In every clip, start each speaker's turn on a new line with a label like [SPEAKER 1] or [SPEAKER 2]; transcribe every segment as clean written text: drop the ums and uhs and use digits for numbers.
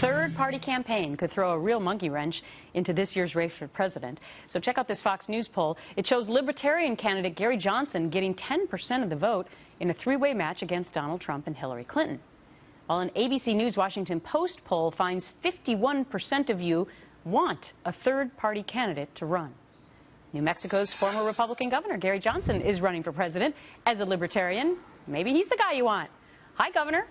[SPEAKER 1] third-party campaign could throw a real monkey wrench into this year's race for president. So check out this Fox News poll. It shows Libertarian candidate Gary Johnson getting 10% of the vote in a three-way match against Donald Trump and Hillary Clinton. While an ABC News Washington Post poll finds 51% of you want a third-party candidate to run. New Mexico's former Republican governor Gary Johnson is running for president as a libertarian. Maybe he's the guy you want. Hi, Governor.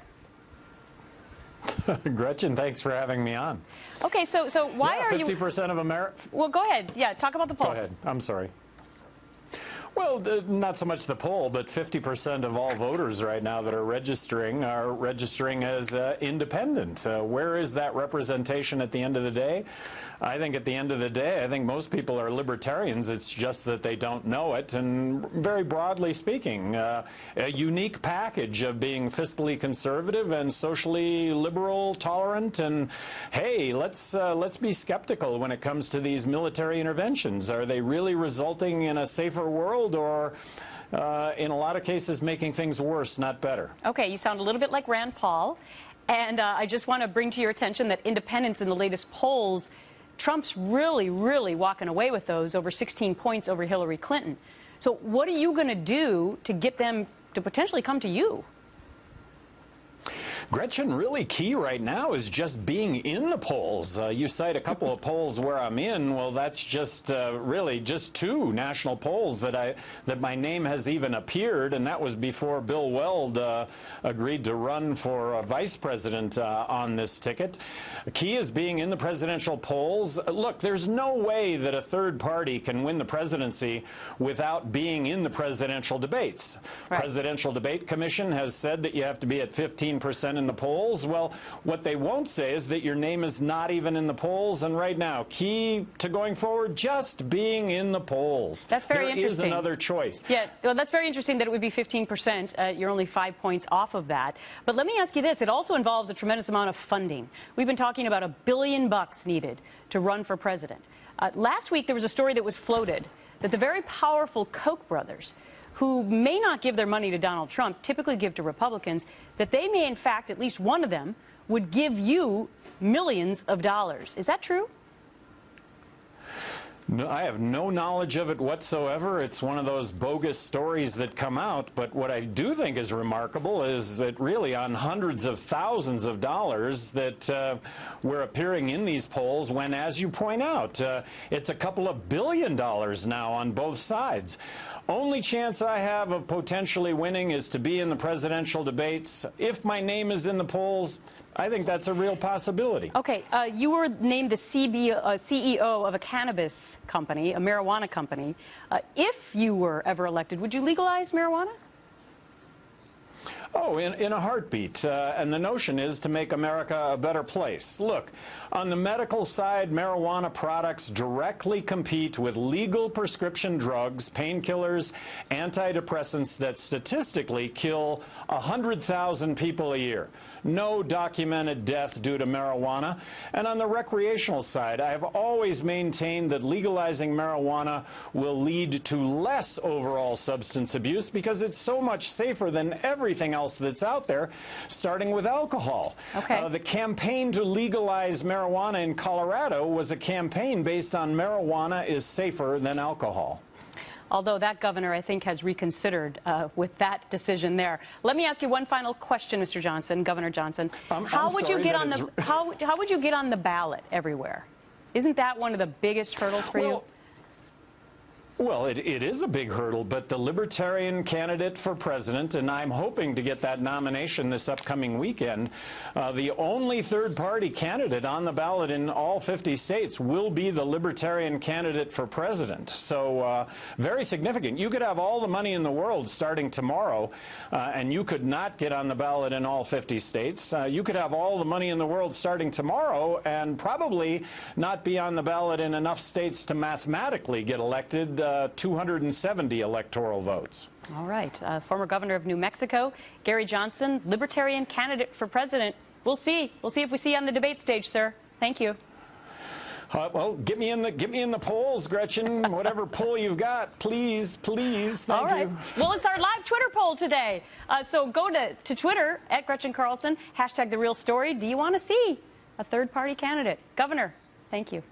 [SPEAKER 2] Gretchen, thanks for having me on.
[SPEAKER 1] Okay, so why are you...
[SPEAKER 2] 50% of America...
[SPEAKER 1] Well, go ahead. Yeah, talk about the poll.
[SPEAKER 2] Go ahead. I'm sorry. Well, not so much the poll, but 50% of all voters right now that are registering as independent. Where is that representation at the end of the day? I think at the end of the day, I think most people are libertarians. It's just that they don't know it. And very broadly speaking, a unique package of being fiscally conservative and socially liberal, tolerant, and hey, let's be skeptical when it comes to these military interventions. Are they really resulting in a safer world, or in a lot of cases making things worse, not better? Okay,
[SPEAKER 1] you sound a little bit like Rand Paul. And I just want to bring to your attention that independents in the latest polls, Trump's really walking away with those, over 16 points over Hillary Clinton. So what are you going to do to get them to potentially come to you?
[SPEAKER 2] Gretchen, really key right now is just being in the polls. You cite a couple of polls where I'm in. Well, that's just really just two national polls that my name has even appeared, and that was before Bill Weld agreed to run for vice president on this ticket. Key is being in the presidential polls. Look, there's no way that a third party can win the presidency without being in the presidential debates. Right. Presidential Debate Commission has said that you have to be at 15% in the polls. Well, what they won't say is that your name is not even in the polls, and right now, key to going forward, just being in the polls.
[SPEAKER 1] That's very interesting.
[SPEAKER 2] There is another choice.
[SPEAKER 1] Yeah, well, that's very interesting that it would be 15%. You're only 5 points off of that. But let me ask you this. It also involves a tremendous amount of funding. We've been talking about $1 billion needed to run for president. Last week, there was a story that was floated that the very powerful Koch brothers, who may not give their money to Donald Trump, typically give to Republicans, that they may, in fact, at least one of them, would give you millions of dollars. Is that true?
[SPEAKER 2] No, I have no knowledge of it whatsoever. It's one of those bogus stories that come out. But what I do think is remarkable is that really on hundreds of thousands of dollars that we're appearing in these polls when, as you point out, it's a couple of $1 billion now on both sides. Only chance I have of potentially winning is to be in the presidential debates. If my name is in the polls, I think that's a real possibility.
[SPEAKER 1] Okay, you were named the CEO of a cannabis company, a marijuana company. If you were ever elected, would you legalize marijuana?
[SPEAKER 2] Oh, in a heartbeat. And the notion is to make America a better place. Look, on the medical side, marijuana products directly compete with legal prescription drugs, painkillers, antidepressants that statistically kill 100,000 people a year. No documented death due to marijuana. And on the recreational side, I have always maintained that legalizing marijuana will lead to less overall substance abuse because it's so much safer than everything else that's out there, starting with alcohol.
[SPEAKER 1] Okay.
[SPEAKER 2] The campaign to legalize marijuana in Colorado was a campaign based on marijuana is safer than alcohol.
[SPEAKER 1] Although that governor, I think, has reconsidered with that decision there. Let me ask you one final question, Mr. Johnson, Governor Johnson. How would you get on the ballot everywhere? Isn't that one of the biggest hurdles for you?
[SPEAKER 2] Well, it is a big hurdle, but the Libertarian candidate for president, and I'm hoping to get that nomination this upcoming weekend, the only third-party candidate on the ballot in all 50 states will be the Libertarian candidate for president. So very significant. You could have all the money in the world starting tomorrow, and you could not get on the ballot in all 50 states. You could have all the money in the world starting tomorrow and probably not be on the ballot in enough states to mathematically get elected 270 electoral votes.
[SPEAKER 1] All right. Former governor of New Mexico, Gary Johnson, Libertarian candidate for president. We'll see. We'll see if we see you on the debate stage, sir. Thank you.
[SPEAKER 2] Well, get me in the polls, Gretchen. Whatever poll you've got, please. Thank you.
[SPEAKER 1] All right. Well, it's our live Twitter poll today. So go to Twitter @Gretchen Carlson, #TheRealStory. Do you want to see a third-party candidate. Governor, thank you.